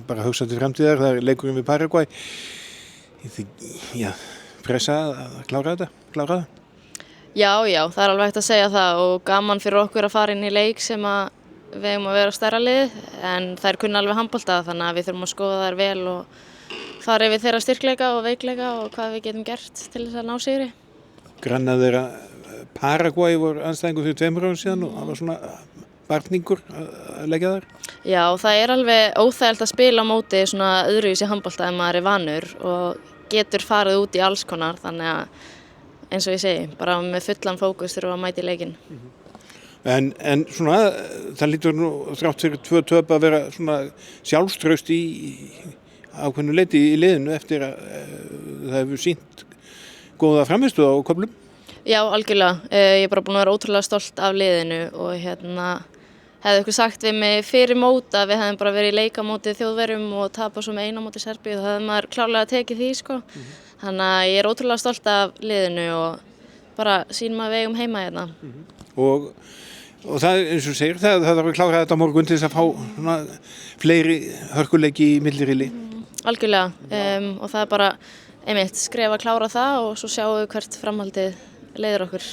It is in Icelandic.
Bara hugsa til framtíðar, það leikurinn við Paraguay. Já, pressa að klára það. Já, það er alveg hægt að segja það og gaman fyrir okkur að fara inn í leik sem að við eigum að vera stærra lið en þær kunna alveg handbolta þannig að við þurfum að skoða þær vel og fara yfir þeirra styrkleika og veikleika og hvað við getum gert til þess að ná sigri. Grannar þeirra Paraguay voru andstæðingur fyrir 2 árum síðan og það var svona barningur að leggja þar. Já, það er alveg óþægilegt að spila á móti svona öðruvísi handbolta ef maður er vanur og getur farið út í alls konar þannig að eins og ég segi, bara með fullan fókus þurfum að mæta í leikinn. En svona, það lítur nú þrátt fyrir 2 töp að vera svona sjálfstraust í ákveðnu leyti í liðinu eftir að það hefur sýnt góða frammistöðu á köflum. Já, algjörlega. Ég er bara búin að vera ótrúlega stolt af liðinu og hefði ykkur sagt við mig fyrir mót að við hefðum bara verið í leik á móti Þjóðverjum og tapað svo með 1 á móti Serbíu, þá hefði maður klárlega tekið því, sko. Þannig að ég er ótrúlega stolt af liðinu og bara sýnum að við eigum heima hérna. Og það, eins og segir, það þarf að klára þetta á morgun til þess að fá svona fleiri hörkuleiki í milliriðli. Algjörlega, og það er bara einmitt skref að klára það og svo sjáum við hvert framhaldið leiðir okkur.